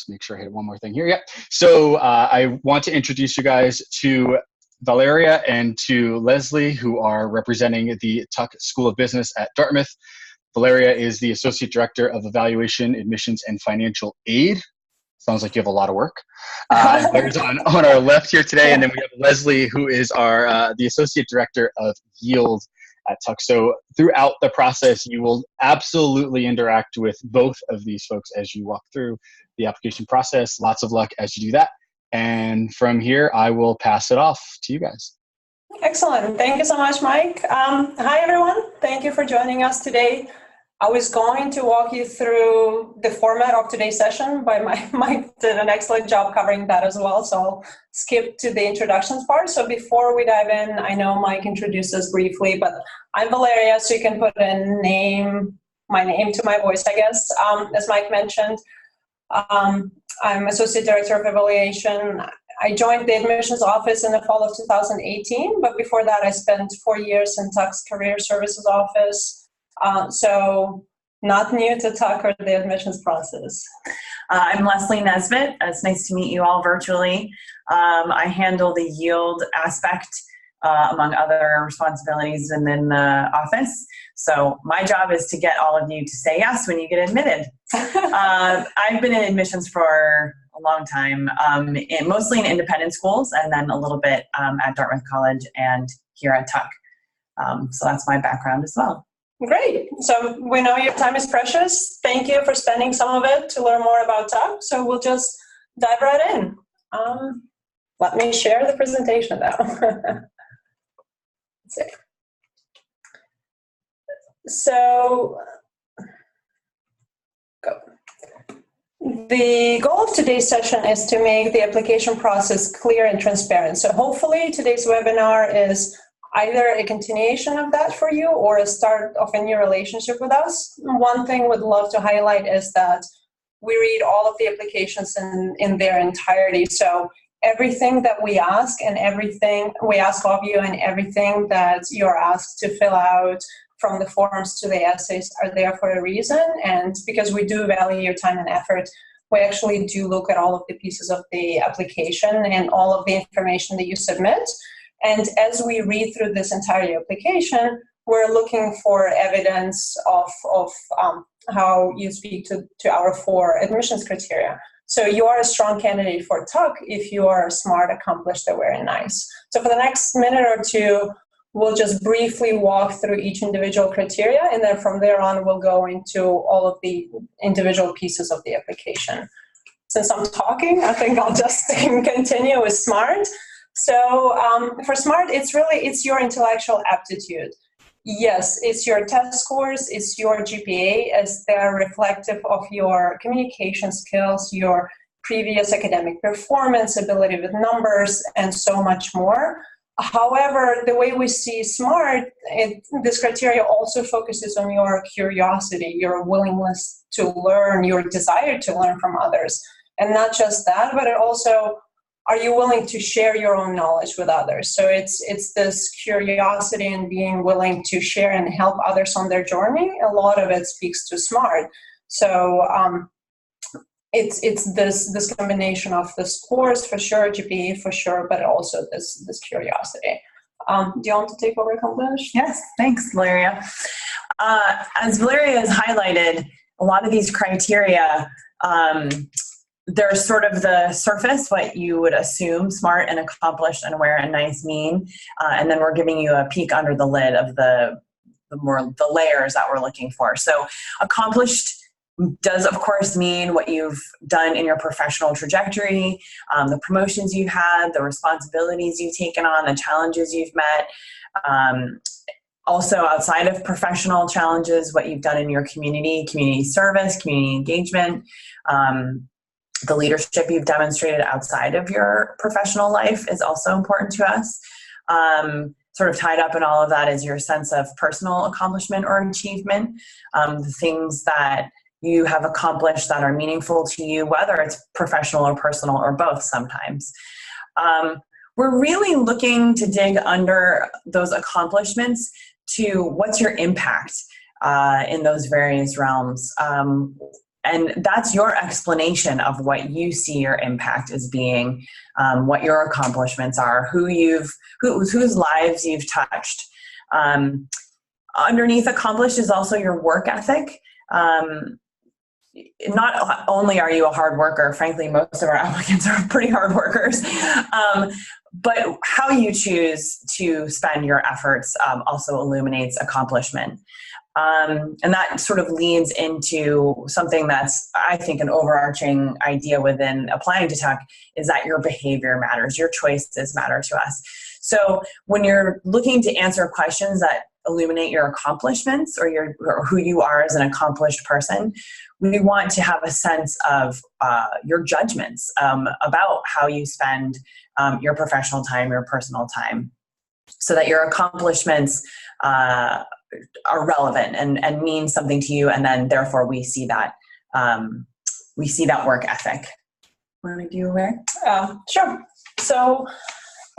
Just make sure I hit one more thing here. Yep. So I want to introduce you guys to Valeria and to Leslie, who are representing the Tuck School of Business at Dartmouth. Valeria is the Associate Director of Evaluation, Admissions, and Financial Aid. Sounds like you have a lot of work. There's on our left here today, and then we have Leslie, who is the Associate Director of Yield at Tuck. So throughout the process, you will absolutely interact with both of these folks as you walk through the application process. Lots of luck as you do that. And from here, I will pass it off to you guys. Excellent. Thank you so much, Mike. Hi, everyone. Thank you for joining us today. I was going to walk you through the format of today's session, but Mike did an excellent job covering that as well, so I'll skip to the introductions part. So before we dive in, I know Mike introduced us briefly, but I'm Valeria, so you can put my name to my voice, I guess. As Mike mentioned, I'm Associate Director of Evaluation. I joined the admissions office in the fall of 2018, but before that I spent 4 years in Tuck's Career Services office. So not new to Tuck or the admissions process. I'm Lesley Nesbitt. It's nice to meet you all virtually. I handle the yield aspect among other responsibilities within the office. So my job is to get all of you to say yes when you get admitted. I've been in admissions for a long time, mostly in independent schools, and then a little bit at Dartmouth College and here at Tuck. So that's my background as well. Great. So we know your time is precious. Thank you for spending some of it to learn more about Tuck. So we'll just dive right in. Let me share the presentation now. Let's see. So, go. The goal of today's session is to make the application process clear and transparent. So hopefully today's webinar is either a continuation of that for you or a start of a new relationship with us. One thing we'd love to highlight is that we read all of the applications in their entirety. So everything that we ask and everything we ask of you and everything that you're asked to fill out, from the forms to the essays, are there for a reason. And because we do value your time and effort, we actually do look at all of the pieces of the application and all of the information that you submit. And as we read through this entire application, we're looking for evidence of how you speak to our 4 admissions criteria. So you are a strong candidate for Tuck if you are smart, accomplished, aware, and nice. So for the next minute or two, we'll just briefly walk through each individual criteria, and then from there on, we'll go into all of the individual pieces of the application. Since I'm talking, I think I'll just continue with SMART. So for SMART, it's your intellectual aptitude. Yes, it's your test scores, it's your GPA, as they're reflective of your communication skills, your previous academic performance, ability with numbers, and so much more. However, the way we see SMART, this criteria also focuses on your curiosity, your willingness to learn, your desire to learn from others. And not just that, but it also, are you willing to share your own knowledge with others? So it's this curiosity and being willing to share and help others on their journey. A lot of it speaks to SMART. So it's this combination of the scores for sure, GPA for sure, but also this curiosity. Do you want to take over, Kamlesh? Yes, thanks, Valeria. As Valeria has highlighted, a lot of these criteria, they're sort of the surface, what you would assume smart and accomplished and aware and nice mean. And then we're giving you a peek under the lid of the layers that we're looking for. So accomplished does, of course, mean what you've done in your professional trajectory, the promotions you've had, the responsibilities you've taken on, the challenges you've met. Also, outside of professional challenges, what you've done in your community service, community engagement, the leadership you've demonstrated outside of your professional life is also important to us. Sort of tied up in all of that is your sense of personal accomplishment or achievement, the things that you have accomplished that are meaningful to you, whether it's professional or personal or both sometimes. We're really looking to dig under those accomplishments to what's your impact in those various realms. And that's your explanation of what you see your impact as being, what your accomplishments are, whose lives you've touched. Underneath accomplished is also your work ethic. Not only are you a hard worker, frankly, most of our applicants are pretty hard workers, but how you choose to spend your efforts also illuminates accomplishment. And that sort of leads into something that's, I think, an overarching idea within applying to Tuck is that your behavior matters, your choices matter to us. So when you're looking to answer questions that illuminate your accomplishments or who you are as an accomplished person, we want to have a sense of your judgments about how you spend your professional time, your personal time, so that your accomplishments are relevant and mean something to you, and then therefore we see that work ethic. Want to do Aware? Sure. So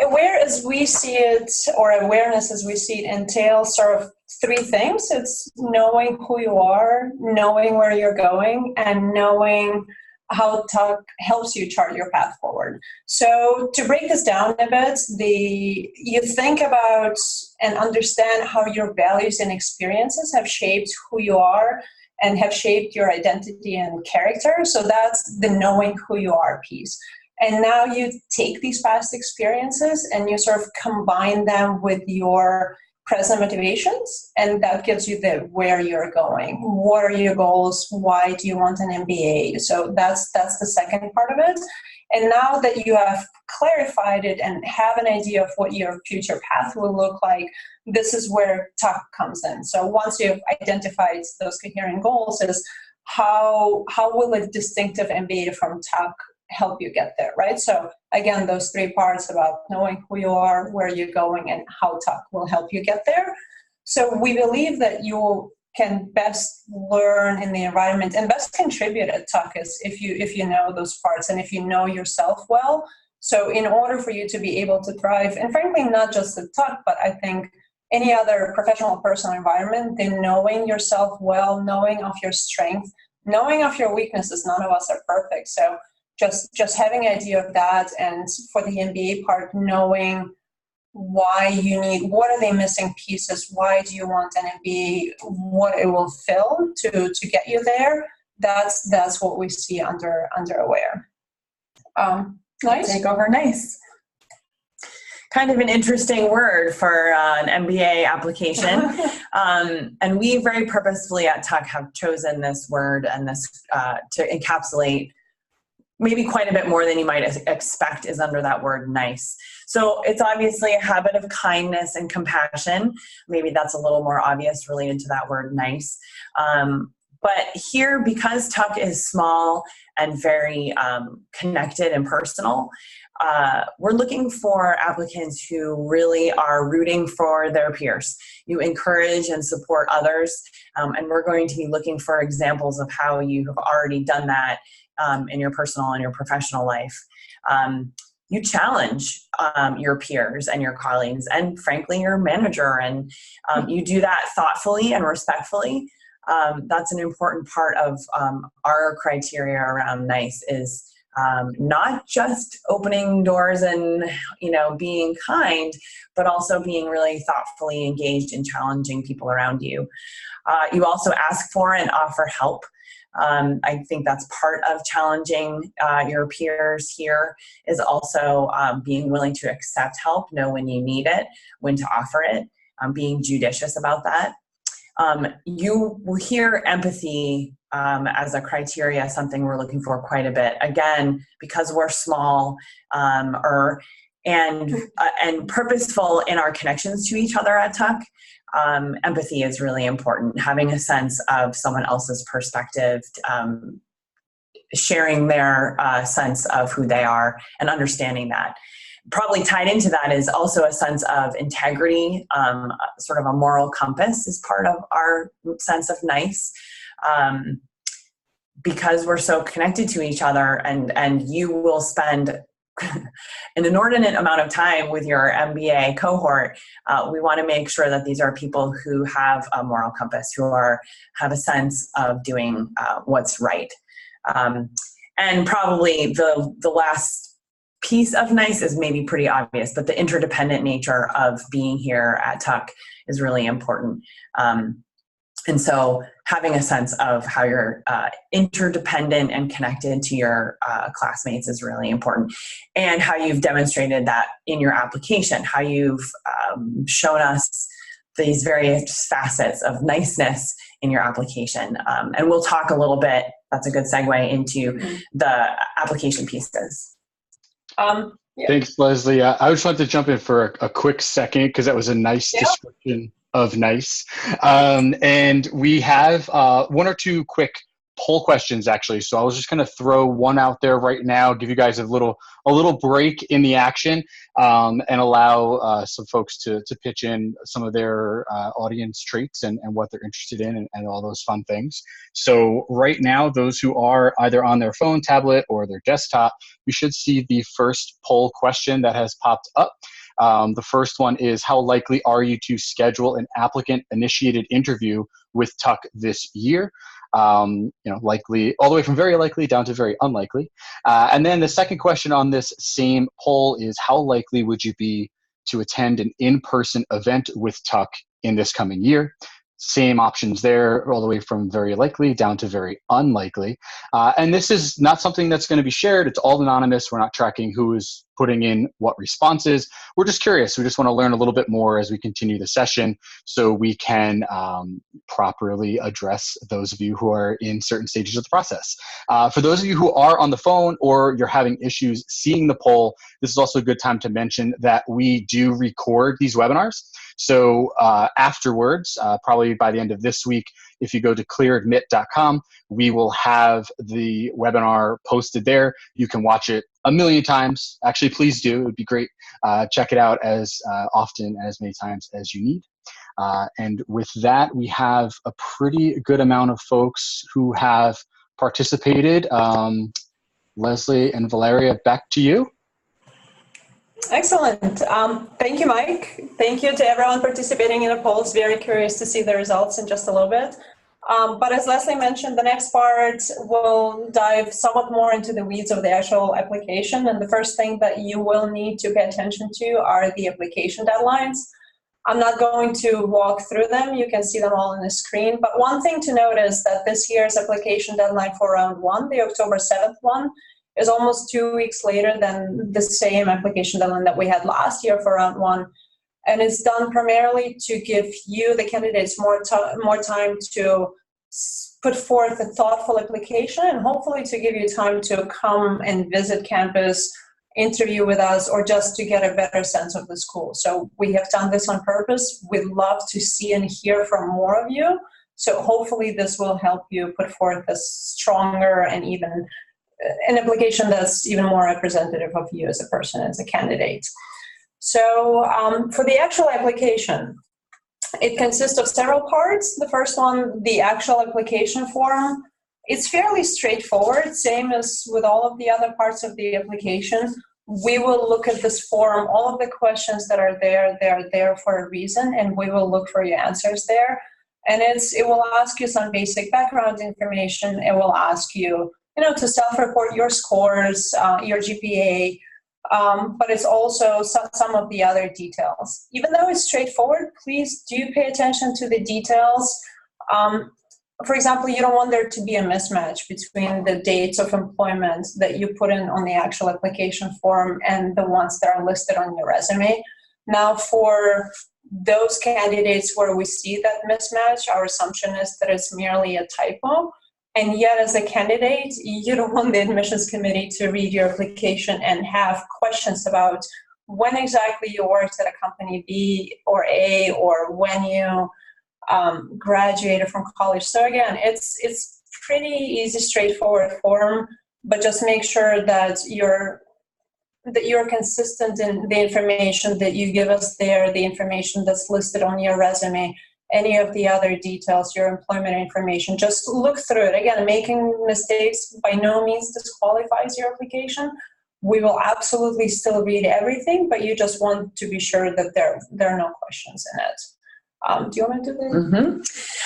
Aware as we see it, or awareness as we see it, entails sort of three things. It's knowing who you are, knowing where you're going, and knowing how Tuck helps you chart your path forward. So to break this down a bit, you think about and understand how your values and experiences have shaped who you are and have shaped your identity and character. So that's the knowing who you are piece. And now you take these past experiences and you sort of combine them with your present motivations, and that gives you the where you're going. What are your goals? Why do you want an MBA? So that's the second part of it. And now that you have clarified it and have an idea of what your future path will look like, this is where Tuck comes in. So once you've identified those coherent goals, is how will a distinctive MBA from Tuck help you get there, right? So again, those three parts about knowing who you are, where you're going, and how Tuck will help you get there. So we believe that you can best learn in the environment and best contribute at Tuck is if you know those parts and if you know yourself well. So in order for you to be able to thrive, and frankly, not just at Tuck, but I think any other professional personal environment, then knowing yourself well, knowing of your strength, knowing of your weaknesses. None of us are perfect. So just having an idea of that, and for the MBA part, knowing why you need, what are the missing pieces, why do you want an MBA, what it will fill to get you there, that's what we see under Aware. Nice. Take over, nice. Kind of an interesting word for an MBA application. And we very purposefully at Tuck have chosen this word and this to encapsulate maybe quite a bit more than you might expect is under that word nice. So it's obviously a habit of kindness and compassion. Maybe that's a little more obvious related to that word nice. But here, because Tuck is small and very connected and personal, we're looking for applicants who really are rooting for their peers. You encourage and support others, and we're going to be looking for examples of how you have already done that in your personal and your professional life. You challenge your peers and your colleagues and frankly your manager, and you do that thoughtfully and respectfully. That's an important part of our criteria around nice is not just opening doors and being kind, but also being really thoughtfully engaged in challenging people around you. You also ask for and offer help. I think that's part of challenging your peers here is also being willing to accept help, know when you need it, when to offer it, being judicious about that. You will hear empathy as a criteria, something we're looking for quite a bit. Again, because we're small and purposeful in our connections to each other at Tuck. Empathy is really important. Having a sense of someone else's perspective, sharing their sense of who they are, and understanding that. Probably tied into that is also a sense of integrity, sort of a moral compass is part of our sense of nice. Because we're so connected to each other, and you will spend an inordinate amount of time with your MBA cohort, we want to make sure that these are people who have a moral compass, who have a sense of doing what's right. And probably the last piece of nice is maybe pretty obvious, but the interdependent nature of being here at Tuck is really important. And so having a sense of how you're interdependent and connected to your classmates is really important. And how you've demonstrated that in your application, how you've shown us these various facets of niceness in your application. And we'll talk a little bit, that's a good segue into the application pieces. Yeah. Thanks, Leslie. I just wanted to jump in for a quick second because that was a nice description of nice. And we have one or two quick poll questions, actually. So I was just going to throw one out there right now, give you guys a little break in the action, and allow some folks to pitch in some of their audience traits and what they're interested in and all those fun things. So right now, those who are either on their phone, tablet, or their desktop, you should see the first poll question that has popped up. The first one is, how likely are you to schedule an applicant-initiated interview with Tuck this year? Likely, all the way from very likely down to very unlikely. And then the second question on this same poll is, how likely would you be to attend an in-person event with Tuck in this coming year? Same options there, all the way from very likely down to very unlikely. And this is not something that's going to be shared. It's all anonymous. We're not tracking who is putting in what responses. We're just curious. We just want to learn a little bit more as we continue the session so we can properly address those of you who are in certain stages of the process. For those of you who are on the phone or you're having issues seeing the poll, this is also a good time to mention that we do record these webinars. So afterwards, probably by the end of this week, if you go to clearadmit.com, we will have the webinar posted there. You can watch it a million times. Actually, please do. It would be great. Check it out as often, as many times as you need. And with that, we have a pretty good amount of folks who have participated. Leslie and Valeria, back to you. Excellent. Thank you, Mike. Thank you to everyone participating in the polls. Very curious to see the results in just a little bit. But as Leslie mentioned, the next part will dive somewhat more into the weeds of the actual application. And the first thing that you will need to pay attention to are the application deadlines. I'm not going to walk through them. You can see them all on the screen. But one thing to note is that this year's application deadline for round one, the October 7th one, is almost 2 weeks later than the same application deadline that we had last year for round one. And it's done primarily to give you, the candidates, more time to put forth a thoughtful application and hopefully to give you time to come and visit campus, interview with us, or just to get a better sense of the school. So we have done this on purpose. We'd love to see and hear from more of you. So hopefully this will help you put forth a stronger and even an application that's even more representative of you as a person, as a candidate. So for the actual application, it consists of several parts. The first one, the actual application form. It's fairly straightforward, same as with all of the other parts of the application. We will look at this form. All of the questions that are there, they're there for a reason, and we will look for your answers there. And it will ask you some basic background information. It will ask you, to self-report your scores, your GPA, but it's also some of the other details. Even though it's straightforward, please do pay attention to the details. For example, you don't want there to be a mismatch between the dates of employment that you put in on the actual application form and the ones that are listed on your resume. Now, for those candidates where we see that mismatch, our assumption is that it's merely a typo. And yet, as a candidate, you don't want the admissions committee to read your application and have questions about when exactly you worked at a company B or A, or when you graduated from college. So again, it's pretty easy, straightforward form, but just make sure that you're consistent in the information that you give us there, the information that's listed on your resume, any of the other details, your employment information. Just look through it. Again, making mistakes by no means disqualifies your application, we will absolutely still read everything, but you just want to be sure that there are no questions in it. Do you want to do this?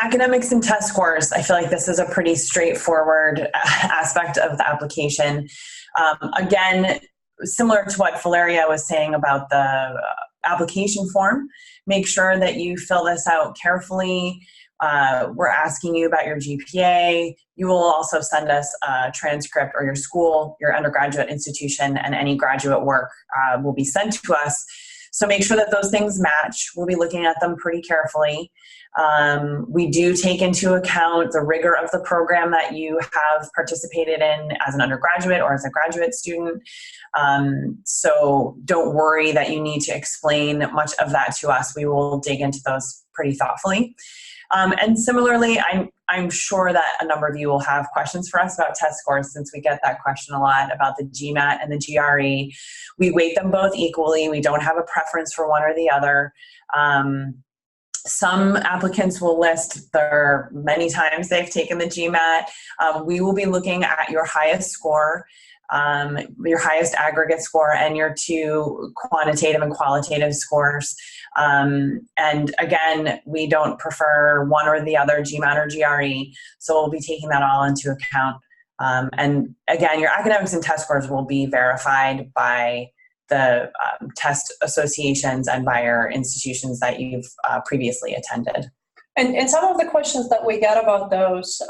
Academics and test scores. I feel like this is a pretty straightforward aspect of the application. Again, similar to what Valeria was saying about the application form, make sure that you fill this out carefully. We're asking you about your GPA. You will also send us a transcript, or your school, your undergraduate institution, and any graduate work will be sent to us. So make sure that those things match. We'll be looking at them pretty carefully. We do take into account the rigor of the program that you have participated in as an undergraduate or as a graduate student. So don't worry that you need to explain much of that to us. We will dig into those pretty thoughtfully. And similarly, I'm sure that a number of you will have questions for us about test scores, since we get that question a lot about the GMAT and the GRE. We weight them both equally. We don't have a preference for one or the other. Some applicants will list their many times they've taken the GMAT. We will be looking at your highest score, your highest aggregate score, and your two quantitative and qualitative scores. And again, we don't prefer one or the other, GMAT or GRE, so we'll be taking that all into account. And again, your academics and test scores will be verified by the test associations and by your institutions that you've previously attended. And some of the questions that we get about those,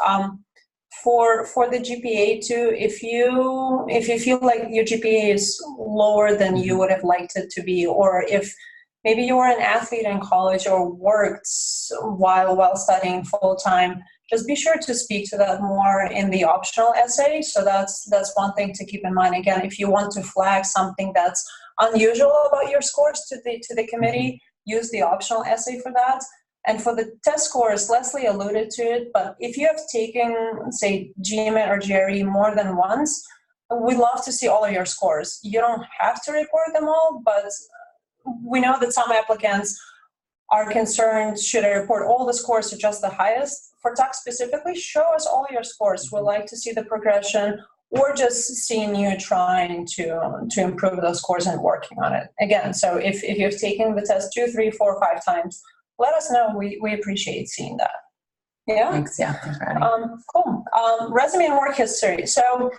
for the GPA too, if you feel like your GPA is lower than you would have liked it to be, or if maybe you were an athlete in college or worked while studying full-time, just be sure to speak to that more in the optional essay. So that's one thing to keep in mind. Again, if you want to flag something that's unusual about your scores to the committee, use the optional essay for that. And for the test scores, Leslie alluded to it, but if you have taken, say, GMAT or GRE more than once, we'd love to see all of your scores. You don't have to report them all, but we know that some applicants are concerned, should I report all the scores or just the highest? For Tuck specifically, show us all your scores. We'd like to see the progression, or just seeing you trying to improve those scores and working on it. Again, so if you've taken the test 2, 3, 4, 5 times, let us know. We appreciate seeing that. Yeah? Thanks, yeah. Thanks for adding. Cool. Resume and work history. So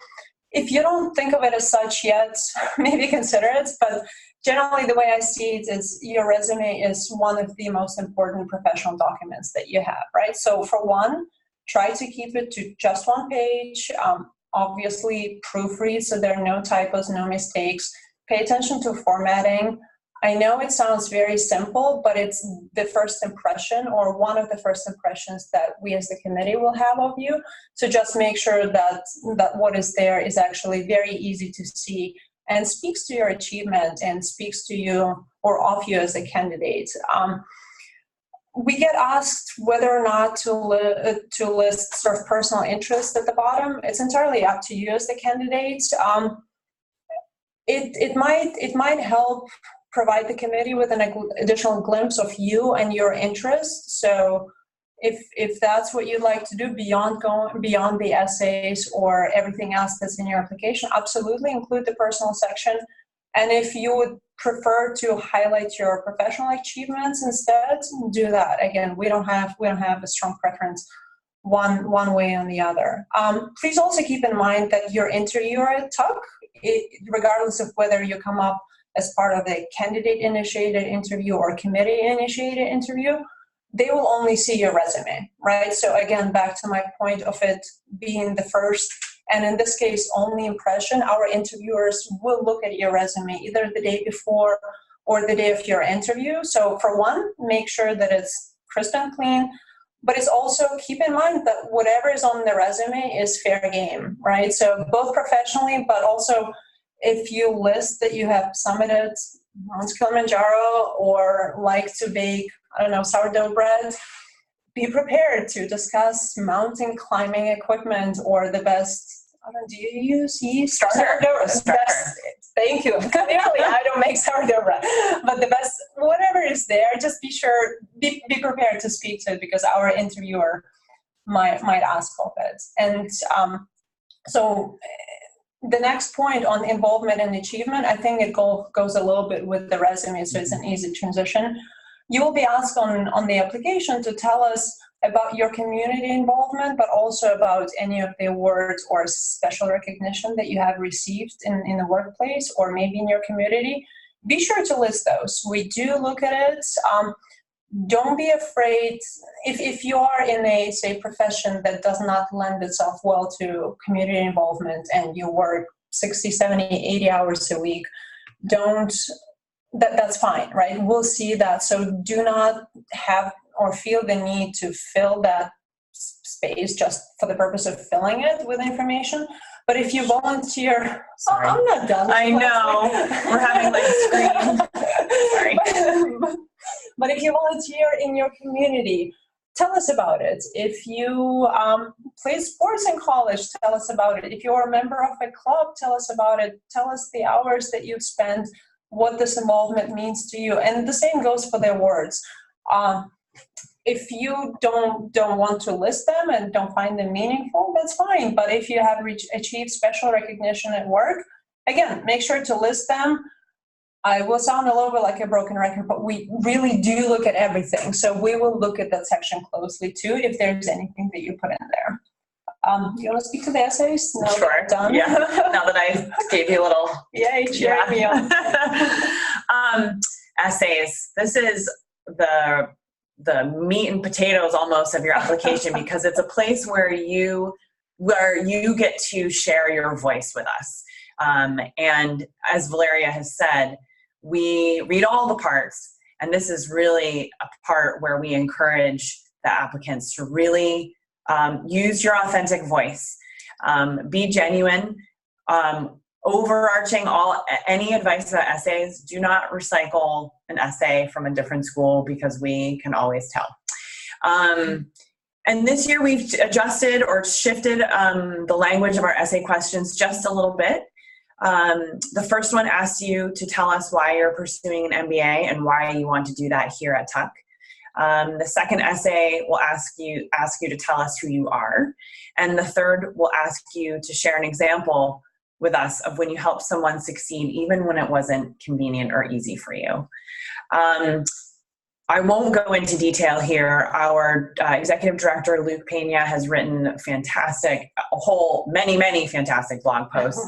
if you don't think of it as such yet, maybe consider it, but generally the way I see it is your resume is one of the most important professional documents that you have, right? So for one, try to keep it to just one page. Obviously proofread so there are no typos, no mistakes. Pay attention to formatting. I know it sounds very simple, but it's the first impression, or one of the first impressions that we as the committee will have of you. So just make sure that what is there is actually very easy to see and speaks to your achievement and speaks to you or of you as a candidate. We get asked whether or not to list sort of personal interest at the bottom. It's entirely up to you as the candidate. It might help provide the committee with an additional glimpse of you and your interests. So if that's what you'd like to do beyond the essays or everything else that's in your application, absolutely include the personal section. And if you would prefer to highlight your professional achievements instead, do that. Again, we don't have a strong preference one way or the other. Please also keep in mind that your interviewer at Tuck, regardless of whether you come up as part of a candidate-initiated interview or committee-initiated interview, they will only see your resume, right? So again, back to my point of it being the first, and in this case, only impression, our interviewers will look at your resume either the day before or the day of your interview. So for one, make sure that it's crisp and clean, but it's also keep in mind that whatever is on the resume is fair game, right? So both professionally, but also if you list that you have summited Mount Kilimanjaro or like to bake, I don't know, sourdough bread, be prepared to discuss mountain climbing equipment or the best, do you use yeast? Starter. Thank you. Clearly, I don't make sourdough bread. But the best, whatever is there, just be prepared to speak to it because our interviewer might ask of it. And so the next point on involvement and achievement, I think it goes a little bit with the resume, so it's an easy transition. You will be asked on the application to tell us about your community involvement, but also about any of the awards or special recognition that you have received in the workplace or maybe in your community. Be sure to list those. We do look at it. Don't be afraid if you are in a, say, profession that does not lend itself well to community involvement and you work 60, 70, 80 hours a week, that's fine, right? We'll see that. So do not have or feel the need to fill that space just for the purpose of filling it with information. But if you volunteer, I'm not done. I know. We're having like screen. Sorry. But if you volunteer in your community, tell us about it. If you play sports in college, tell us about it. If you're a member of a club, tell us about it. Tell us the hours that you've spent, what this involvement means to you. And the same goes for the awards. If you don't want to list them and don't find them meaningful, that's fine. But if you have achieved special recognition at work, again, make sure to list them. I will sound a little bit like a broken record, but we really do look at everything. So we will look at that section closely too, if there's anything that you put in there. You want to speak to the essays? No, sure. Done? Yeah. Now that I gave you a little. Yay, cheering me on. Essays. This is the meat and potatoes almost of your application because it's a place where you get to share your voice with us. And as Valeria has said, we read all the parts, and this is really a part where we encourage the applicants to really use your authentic voice, be genuine, overarching any advice about essays. Do not recycle an essay from a different school because we can always tell. And this year we've adjusted or shifted the language of our essay questions just a little bit. The first one asks you to tell us why you're pursuing an MBA and why you want to do that here at Tuck. The second essay will ask you to tell us who you are. And the third will ask you to share an example with us of when you helped someone succeed, even when it wasn't convenient or easy for you. I won't go into detail here. Our executive director, Luke Pena, has written many fantastic blog posts,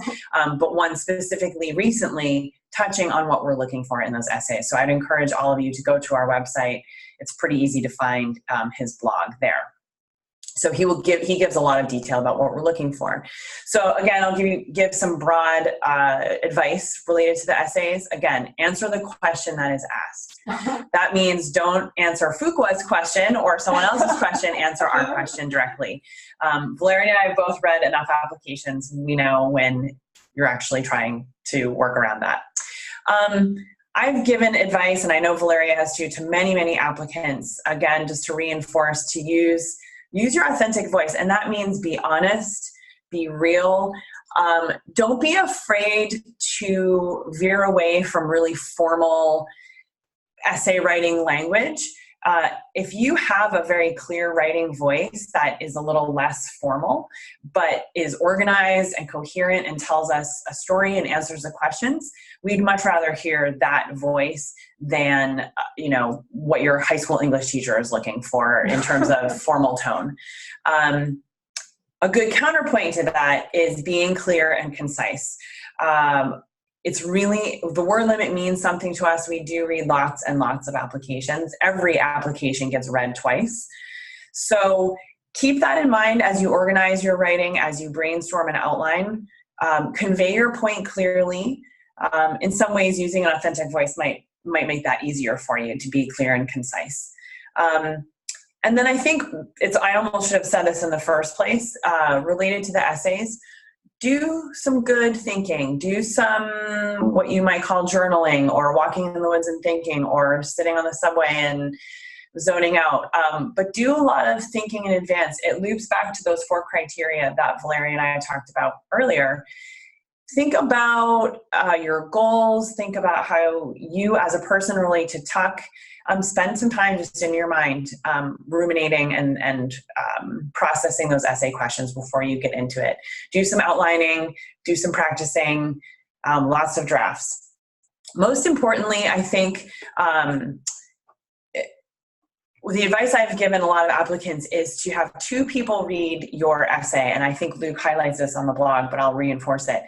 but one specifically recently touching on what we're looking for in those essays. So I'd encourage all of you to go to our website. It's pretty easy to find his blog there. So he gives a lot of detail about what we're looking for. So again, I'll give some broad advice related to the essays. Again, answer the question that is asked. That means don't answer Fuqua's question or someone else's question, answer our question directly. Valeria and I have both read enough applications. We know when you're actually trying to work around that. I've given advice, and I know Valeria has too, to many applicants, again, just to reinforce to use your authentic voice. And that means be honest, be real. Don't be afraid to veer away from really formal essay writing language. If you have a very clear writing voice that is a little less formal, but is organized and coherent and tells us a story and answers the questions, we'd much rather hear that voice than what your high school English teacher is looking for in terms of formal tone. A good counterpoint to that is being clear and concise. It's really, the word limit means something to us. We do read lots and lots of applications. Every application gets read twice. So keep that in mind as you organize your writing, as you brainstorm and outline. Convey your point clearly. In some ways, using an authentic voice might make that easier for you to be clear and concise. And then I think I almost should have said this in the first place, related to the essays. Do some good thinking. Do some what you might call journaling, or walking in the woods and thinking, or sitting on the subway and zoning out. But do a lot of thinking in advance. It loops back to those 4 criteria that Valeria and I talked about earlier. think about your goals. Think about how you as a person relate to Tuck. Spend some time just in your mind ruminating and processing those essay questions before you get into it. Do some outlining, do some practicing, lots of drafts. Most importantly, I think the advice I've given a lot of applicants is to have two people read your essay. And I think Luke highlights this on the blog, but I'll reinforce it.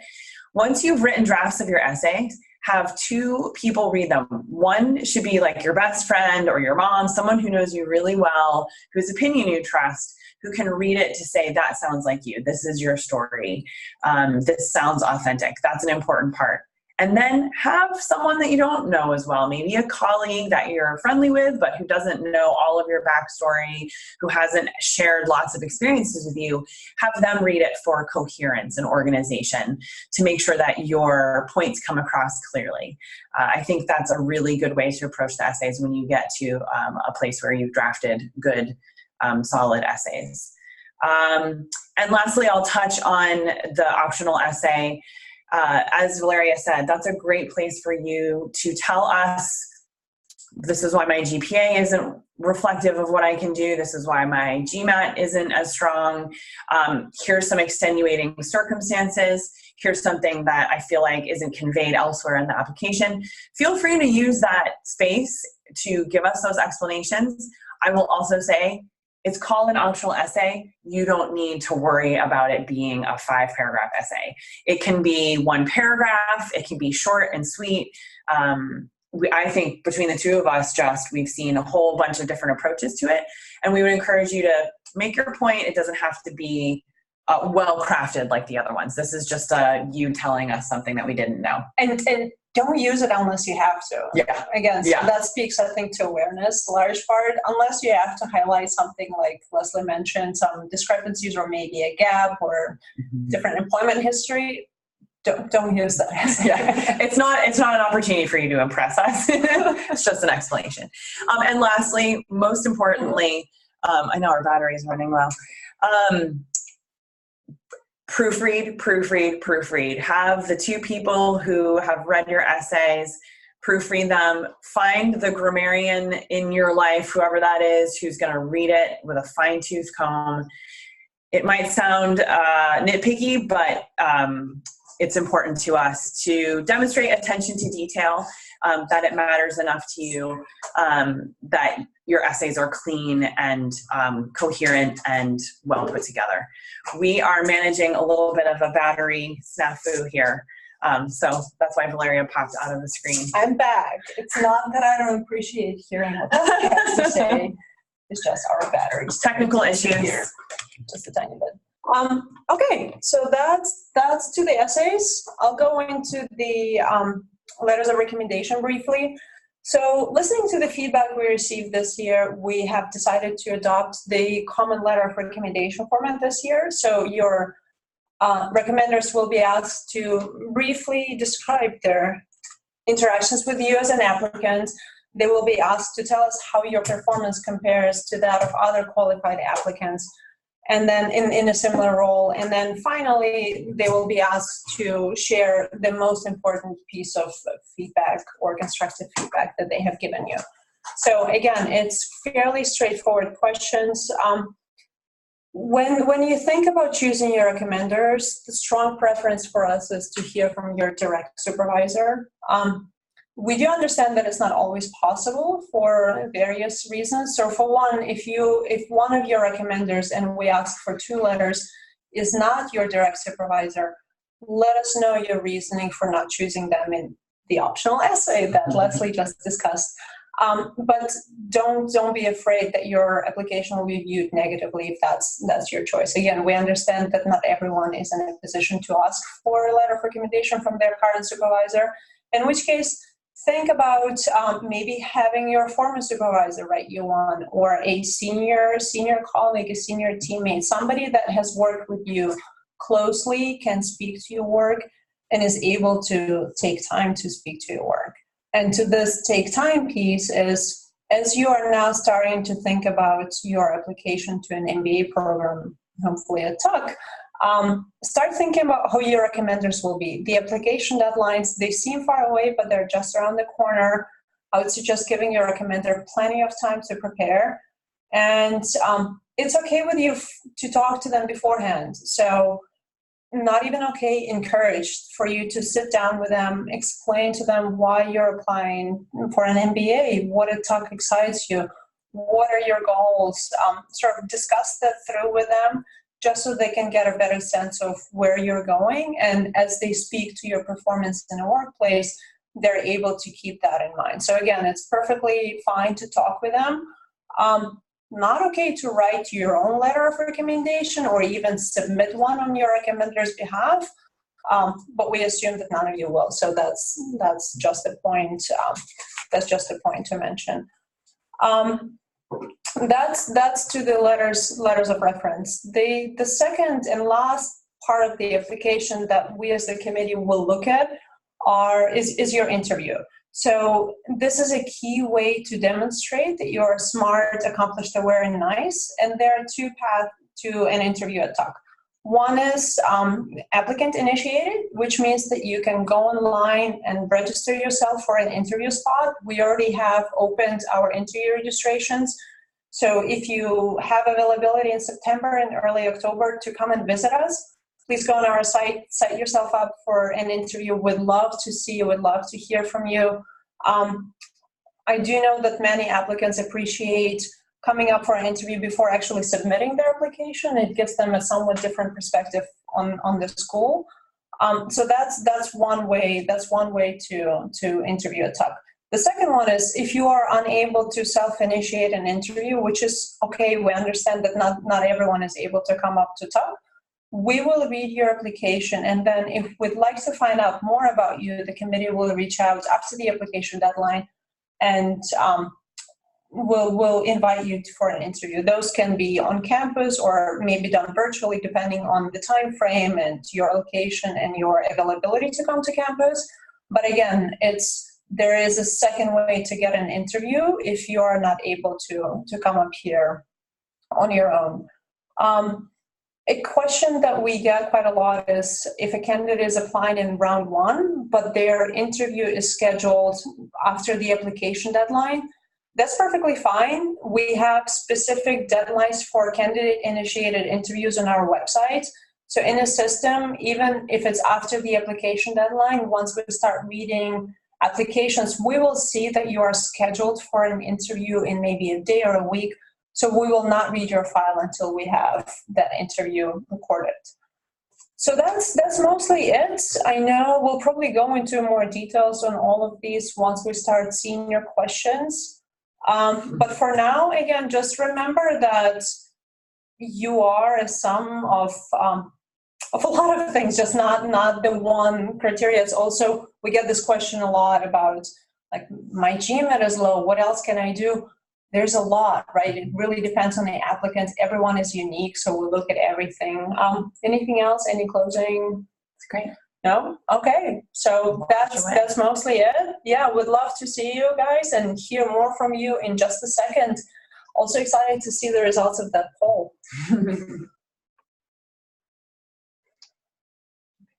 Once you've written drafts of your essay, have two people read them. One should be like your best friend or your mom, someone who knows you really well, whose opinion you trust, who can read it to say, that sounds like you. This is your story. This sounds authentic. That's an important part. And then have someone that you don't know as well, maybe a colleague that you're friendly with, but who doesn't know all of your backstory, who hasn't shared lots of experiences with you, have them read it for coherence and organization to make sure that your points come across clearly. I think that's a really good way to approach the essays when you get to a place where you've drafted good, solid essays. And lastly, I'll touch on the optional essay. As Valeria said, that's a great place for you to tell us, this is why my GPA isn't reflective of what I can do. This is why my GMAT isn't as strong. Here's some extenuating circumstances. Here's something that I feel like isn't conveyed elsewhere in the application. Feel free to use that space to give us those explanations. I will also say, it's called an optional essay. You don't need to worry about it being a 5-paragraph essay. It can be 1 paragraph. It can be short and sweet. I think between the two of us, we've seen a whole bunch of different approaches to it. And we would encourage you to make your point. It doesn't have to be well-crafted like the other ones. This is just you telling us something that we didn't know. And don't use it unless you have to. Yeah. Again, so that speaks, I think, to awareness, large part. Unless you have to highlight something like Leslie mentioned, some discrepancies or maybe a gap or different employment history, don't use that. Yeah. It's not an opportunity for you to impress us. It's just an explanation. And lastly, most importantly, I know our battery is running low. Proofread. Have the two people who have read your essays proofread them. Find the grammarian in your life, whoever that is, who's going to read it with a fine-tooth comb. It might sound nitpicky, but it's important to us to demonstrate attention to detail, that it matters enough to you, that your essays are clean and coherent and well put together. We are managing a little bit of a battery snafu here. So that's why Valeria popped out of the screen. I'm back. It's not that I don't appreciate hearing what Leslie has to say. It's just our batteries. Technical issues. Here. Just a tiny bit. Okay, so that's to the essays. I'll go into the letters of recommendation briefly. So listening to the feedback we received this year, we have decided to adopt the common letter of recommendation format this year. So your recommenders will be asked to briefly describe their interactions with you as an applicant. They will be asked to tell us how your performance compares to that of other qualified applicants, and then in a similar role. And then finally, they will be asked to share the most important piece of feedback or constructive feedback that they have given you. So again, it's fairly straightforward questions. When you think about choosing your recommenders, the strong preference for us is to hear from your direct supervisor. We do understand that it's not always possible for various reasons. So for one, if one of your recommenders, and we ask for 2 letters, is not your direct supervisor, let us know your reasoning for not choosing them in the optional essay that Leslie just discussed. But don't be afraid that your application will be viewed negatively if that's your choice. Again, we understand that not everyone is in a position to ask for a letter of recommendation from their current supervisor, in which case, think about maybe having your former supervisor write you one, or a senior colleague, a senior teammate, somebody that has worked with you closely, can speak to your work, and is able to take time to speak to your work. And to this take time piece is, as you are now starting to think about your application to an MBA program, hopefully at Tuck, Start thinking about who your recommenders will be. The application deadlines, they seem far away, but they're just around the corner. I would suggest giving your recommender plenty of time to prepare. And it's okay with you to talk to them beforehand. So not even okay, encouraged for you to sit down with them, explain to them why you're applying for an MBA, what at Tuck excites you, what are your goals, sort of discuss that through with them, just so they can get a better sense of where you're going. And as they speak to your performance in the workplace, they're able to keep that in mind. So again, it's perfectly fine to talk with them. Not okay to write your own letter of recommendation or even submit one on your recommender's behalf, but we assume that none of you will. So that's just a point. That's just a point to mention. That's to the letters of reference. The second and last part of the application that we as the committee will look at is your interview. So this is a key way to demonstrate that you're smart, accomplished, aware, and nice. And there are two paths to an interview at Tuck. One is applicant initiated, which means that you can go online and register yourself for an interview spot. We already have opened our interview registrations. So if you have availability in September and early October to come and visit us, please go on our site, set yourself up for an interview. We'd love to see you, would love to hear from you. I do know that many applicants appreciate coming up for an interview before actually submitting their application. It gives them a somewhat different perspective on the school. So that's one way to interview at Tuck. The second one is if you are unable to self-initiate an interview, which is okay, we understand that not everyone is able to come up to Tuck. We will read your application, and then if we'd like to find out more about you, the committee will reach out after the application deadline, and we'll invite you for an interview. Those can be on campus or maybe done virtually, depending on the time frame and your location and your availability to come to campus. But again, there is a second way to get an interview if you are not able to come up here on your own. A question that we get quite a lot is if a candidate is applying in round one, but their interview is scheduled after the application deadline, that's perfectly fine. We have specific deadlines for candidate-initiated interviews on our website. So in a system, even if it's after the application deadline, once we start reading applications, we will see that you are scheduled for an interview in maybe a day or a week. So we will not read your file until we have that interview recorded. So that's mostly it. I know we'll probably go into more details on all of these once we start seeing your questions. But for now, again, just remember that you are a sum of a lot of things, just not the one criteria. It's also, we get this question a lot about, like, my GMAT is low, what else can I do? There's a lot, right? It really depends on the applicant. Everyone is unique, so we'll look at everything. Anything else? Any closing? That's great. No? Okay. So that's mostly it. Yeah, would love to see you guys and hear more from you in just a second. Also excited to see the results of that poll.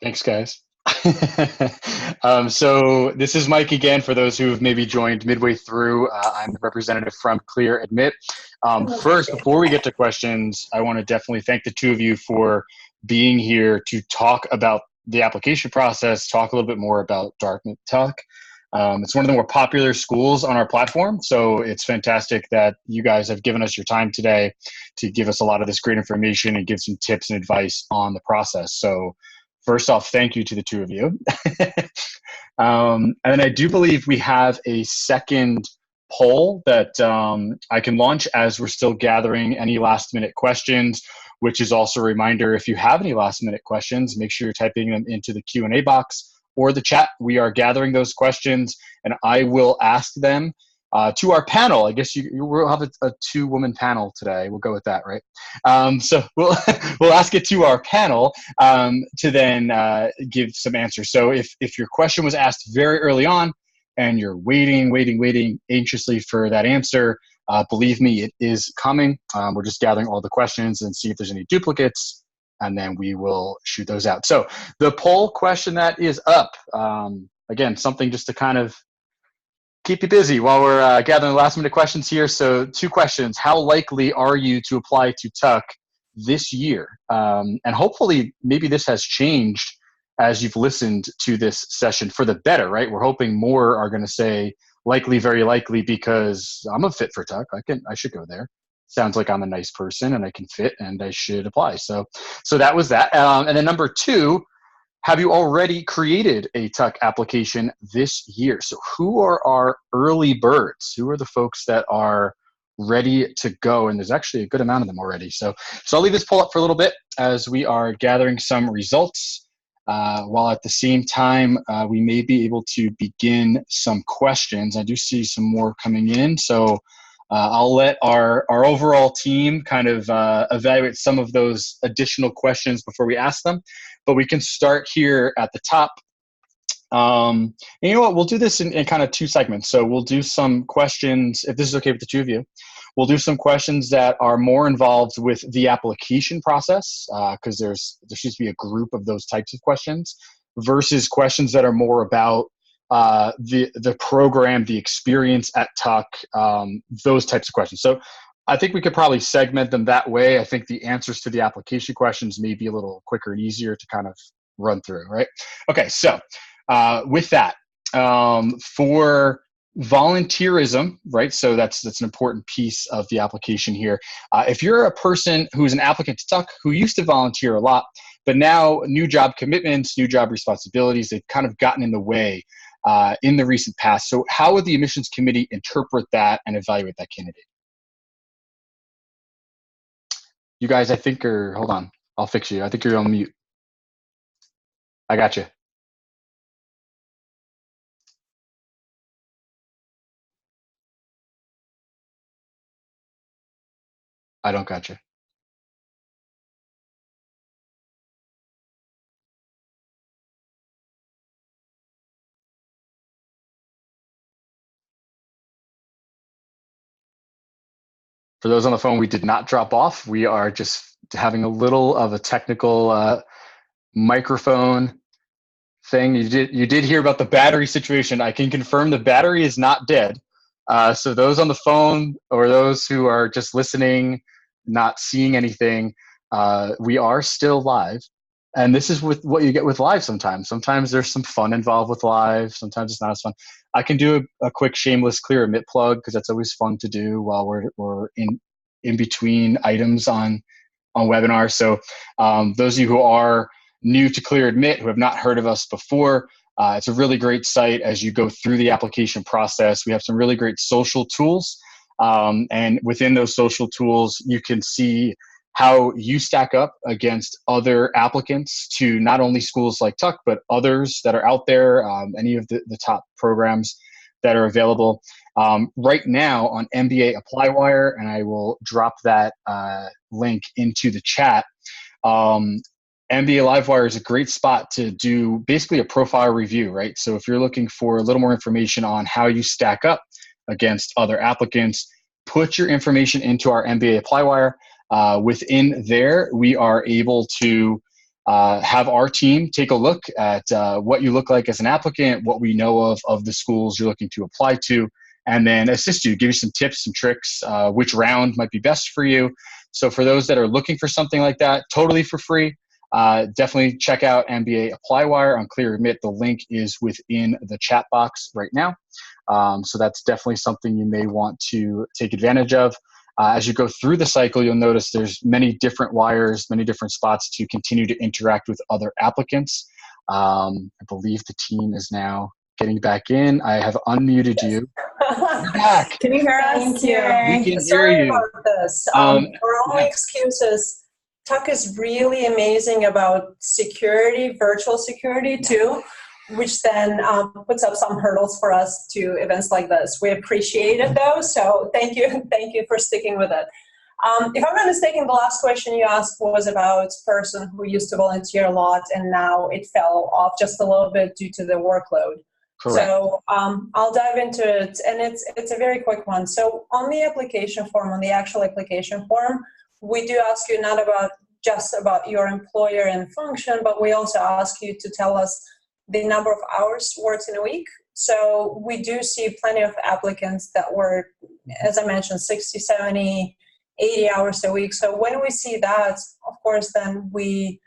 Thanks, guys. So this is Mike again, for those who have maybe joined midway through. I'm the representative from Clear Admit. First, before we get to questions, I want to definitely thank the two of you for being here to talk about the application process, talk a little bit more about Dartmouth Tuck. It's one of the more popular schools on our platform, so it's fantastic that you guys have given us your time today to give us a lot of this great information and give some tips and advice on the process. So first off, thank you to the two of you. And I do believe we have a second poll that I can launch as we're still gathering any last minute questions, which is also a reminder, if you have any last minute questions, make sure you're typing them into the Q&A box or the chat. We are gathering those questions and I will ask them to our panel. I guess we'll have a two-woman panel today. We'll go with that, right? So we'll ask it to our panel to then give some answers. So if your question was asked very early on and you're waiting anxiously for that answer, believe me, it is coming. We're just gathering all the questions and see if there's any duplicates. and then we will shoot those out. So the poll question that is up, again, something just to kind of keep you busy while we're gathering the last minute questions here. So 2 questions. How likely are you to apply to Tuck this year? And hopefully maybe this has changed as you've listened to this session for the better, right? We're hoping more are going to say likely, very likely, because I'm a fit for Tuck. I should go there. Sounds like I'm a nice person and I can fit and I should apply. So that was that. And then number 2, have you already created a Tuck application this year? So who are our early birds? Who are the folks that are ready to go? And there's actually a good amount of them already. So I'll leave this poll up for a little bit as we are gathering some results. While at the same time, we may be able to begin some questions. I do see some more coming in. So I'll let our overall team kind of evaluate some of those additional questions before we ask them. But we can start here at the top. And you know what? We'll do this in kind of 2 segments. So we'll do some questions, if this is okay with the 2 of you. We'll do some questions that are more involved with the application process, because there should be a group of those types of questions, versus questions that are more about the program, the experience at Tuck, those types of questions. So I think we could probably segment them that way. I think the answers to the application questions may be a little quicker and easier to kind of run through, right? Okay, so with that, for volunteerism, right? So that's an important piece of the application here. If you're a person who's an applicant to Tuck who used to volunteer a lot, but now new job commitments, new job responsibilities, they've kind of gotten in the way in the recent past. So how would the admissions committee interpret that and evaluate that candidate? You guys, I think are, hold on, I'll fix you. I think you're on mute. I got you. I don't got you. For those on the phone, we did not drop off. We are just having a little of a technical microphone thing. You did hear about the battery situation. I can confirm the battery is not dead. So those on the phone or those who are just listening, not seeing anything, we are still live. And this is with what you get with live sometimes. Sometimes there's some fun involved with live. Sometimes it's not as fun. I can do a quick shameless clear admit plug because that's always fun to do while we're in between items on webinars. So those of you who are new to Clear Admit, who have not heard of us before, it's a really great site as you go through the application process. We have some really great social tools. And within those social tools, you can see how you stack up against other applicants to not only schools like Tuck, but others that are out there, any of the top programs that are available. Right now on MBA ApplyWire, and I will drop that link into the chat, MBA Livewire is a great spot to do basically a profile review, right? So if you're looking for a little more information on how you stack up against other applicants, put your information into our MBA ApplyWire. Within there, we are able to have our team take a look at what you look like as an applicant, what we know of the schools you're looking to apply to, and then assist you, give you some tips, some tricks, which round might be best for you. So for those that are looking for something like that, totally for free, definitely check out MBA ApplyWire on Clear Admit. The link is within the chat box right now. So that's definitely something you may want to take advantage of. As you go through the cycle, you'll notice there's many different wires, many different spots to continue to interact with other applicants. I believe the team is now getting back in. I have unmuted you. You're back. Can you hear us? Thank you. We can Sorry hear you. about this. For all excuses, Tuck is really amazing about security, virtual security too, which then puts up some hurdles for us to events like this. We appreciate it though, so thank you for sticking with it. If I'm not mistaken, the last question you asked was about a person who used to volunteer a lot and now it fell off just a little bit due to the workload. Correct. So I'll dive into it, and it's a very quick one. So on the application form, on the actual application form, we do ask you not about just about your employer and function, but we also ask you to tell us the number of hours worked in a week. So we do see plenty of applicants that work, as I mentioned, 60, 70, 80 hours a week. So when we see that, of course, then we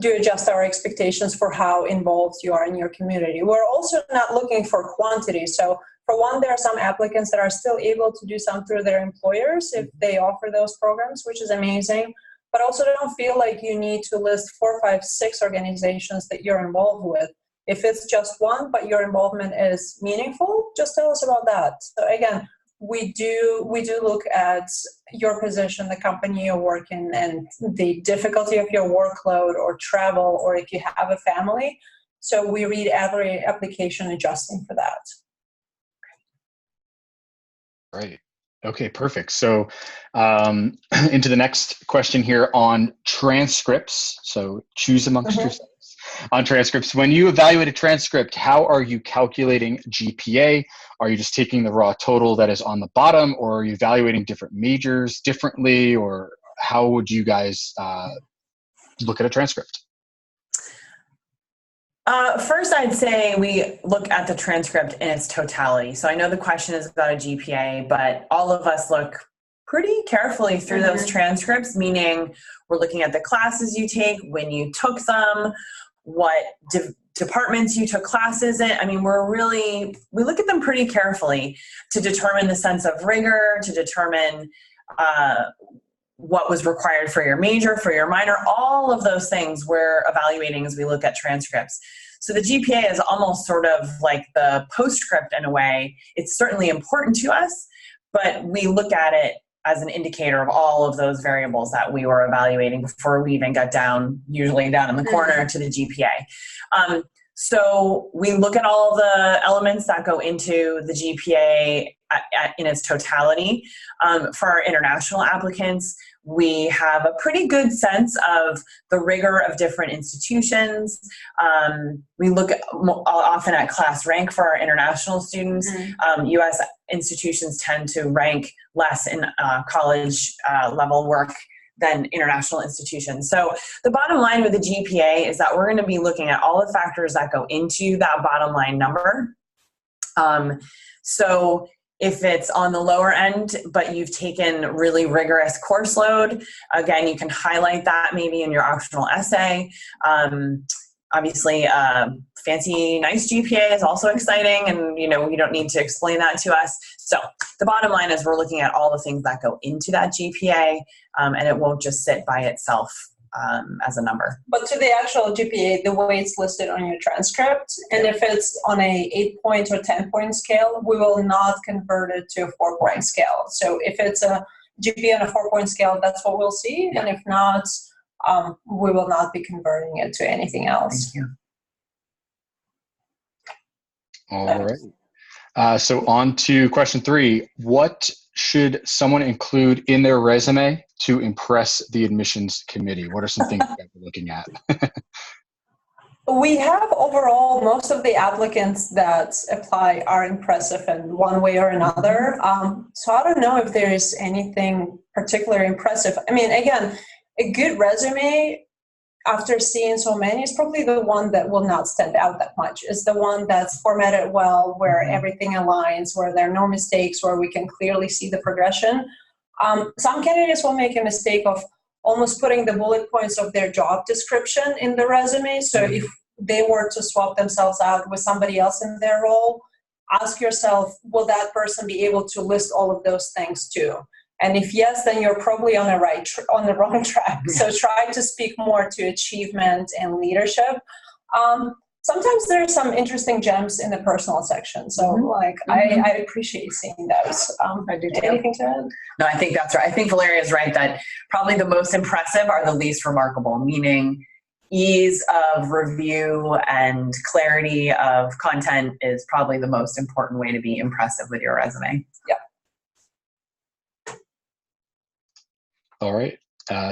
do adjust our expectations for how involved you are in your community. We're also not looking for quantity. So for one, there are some applicants that are still able to do some through their employers if they offer those programs, which is amazing. But also don't feel like you need to list 4, 5, 6 organizations that you're involved with. If it's just one, but your involvement is meaningful, just tell us about that. So again, we do look at your position, the company you work in, and the difficulty of your workload or travel, or if you have a family. So we read every application adjusting for that. Right. Okay, perfect. So into the next question here on transcripts. So choose amongst yourselves. On transcripts, when you evaluate a transcript, how are you calculating GPA? Are you just taking the raw total that is on the bottom, or are you evaluating different majors differently, or how would you guys look at a transcript? First, I'd say we look at the transcript in its totality. So I know the question is about a GPA, but all of us look pretty carefully through those transcripts, meaning we're looking at the classes you take, when you took them, what departments you took classes in. I mean, we look at them pretty carefully to determine the sense of rigor, to determine what was required for your major, for your minor, all of those things we're evaluating as we look at transcripts. So the GPA is almost sort of like the postscript in a way. It's certainly important to us, but we look at it as an indicator of all of those variables that we were evaluating before we even got usually down in the corner to the GPA. So we look at all the elements that go into the GPA in its totality. For our international applicants, we have a pretty good sense of the rigor of different institutions. We look often at class rank for our international students. U.S. institutions tend to rank less in college level work than international institutions. So the bottom line with the GPA is that we're going to be looking at all the factors that go into that bottom line number. So if it's on the lower end, but you've taken really rigorous course load, again, you can highlight that maybe in your optional essay. Obviously, fancy, nice GPA is also exciting, and you don't need to explain that to us. So the bottom line is we're looking at all the things that go into that GPA, and it won't just sit by itself as a number. But to the actual GPA, the way it's listed on your transcript, and if it's on a 8-point or 10-point scale, we will not convert it to a 4-point scale. So if it's a GPA on a 4-point scale, that's what we'll see, and if not, we will not be converting it to anything else. Thank you. All right. So on to question 3. What should someone include in their resume to impress the admissions committee? What are some things that we're looking at? We have overall, most of the applicants that apply are impressive in one way or another. So I don't know if there is anything particularly impressive. I mean, again, a good resume, after seeing so many, is probably the one that will not stand out that much. It's the one that's formatted well, where everything aligns, where there are no mistakes, where we can clearly see the progression. Some candidates will make a mistake of almost putting the bullet points of their job description in the resume. So if they were to swap themselves out with somebody else in their role, ask yourself, will that person be able to list all of those things too? And if yes, then you're probably on the wrong track. So try to speak more to achievement and leadership. Sometimes there are some interesting gems in the personal section. So I appreciate seeing those. I do too. Anything to add? No, I think that's right. I think Valeria is right that probably the most impressive are the least remarkable, meaning ease of review and clarity of content is probably the most important way to be impressive with your resume. Yeah. All right.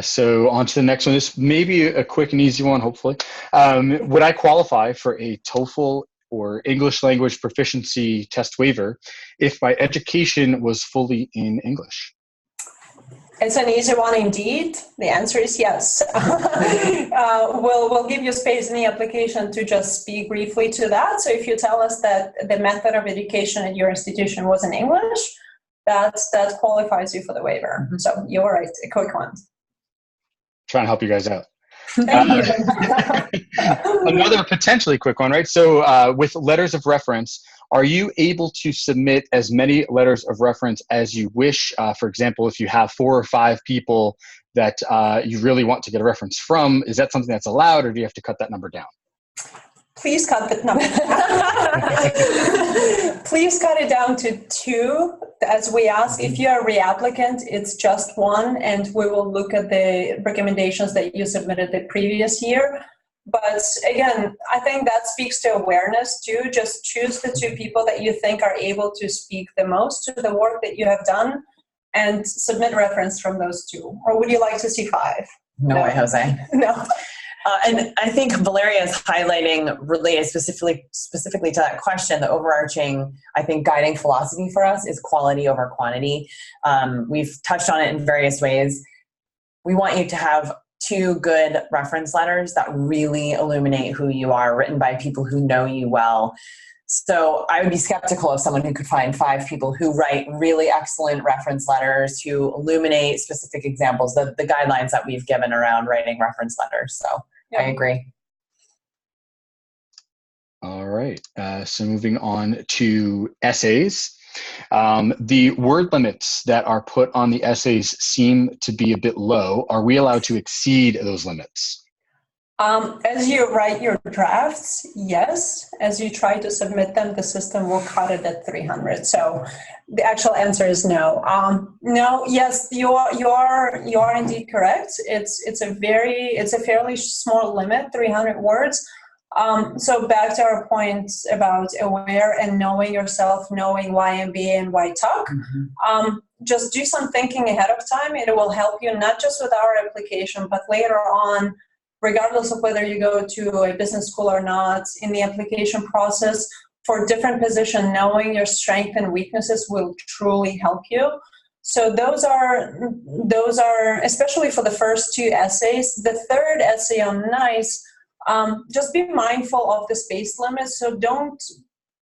So on to the next one. This may be a quick and easy one, hopefully. Would I qualify for a Toefl or English language proficiency test waiver if my education was fully in English? It's an easy one indeed. The answer is yes. We'll give you space in the application to just speak briefly to that. So if you tell us that the method of education at your institution was in English, that qualifies you for the waiver. So you're right, a quick one. Trying to help you guys out. Thank you. Another potentially quick one, right? So with letters of reference, are you able to submit as many letters of reference as you wish? For example, if you have 4 or 5 people that you really want to get a reference from, is that something that's allowed, or do you have to cut that number down? Please cut that number down. Please cut it down to 2. As we ask, if you're a reapplicant, it's just 1, and we will look at the recommendations that you submitted the previous year. But again, I think that speaks to awareness too. Just choose the 2 people that you think are able to speak the most to the work that you have done and submit reference from those 2. Or would you like to see 5? No way, Jose. No. And I think Valeria is highlighting, related specifically to that question, the overarching, I think, guiding philosophy for us is quality over quantity. We've touched on it in various ways. We want you to have 2 good reference letters that really illuminate who you are, written by people who know you well. So I would be skeptical of someone who could find 5 people who write really excellent reference letters, who illuminate specific examples, the guidelines that we've given around writing reference letters. So yeah. I agree. All right. So moving on to essays. The word limits that are put on the essays seem to be a bit low. Are we allowed to exceed those limits? As you write your drafts, yes. As you try to submit them, the system will cut it at 300. So the actual answer is no. No. Yes, you are indeed correct. It's a fairly small limit, 300 words. So back to our point about aware and knowing yourself, knowing why MBA and why Tuck. Just do some thinking ahead of time. It will help you not just with our application, but later on, regardless of whether you go to a business school or not, in the application process for different position, knowing your strengths and weaknesses will truly help you. So those are especially for the first 2 essays. The third essay on NICE, just be mindful of the space limits. So don't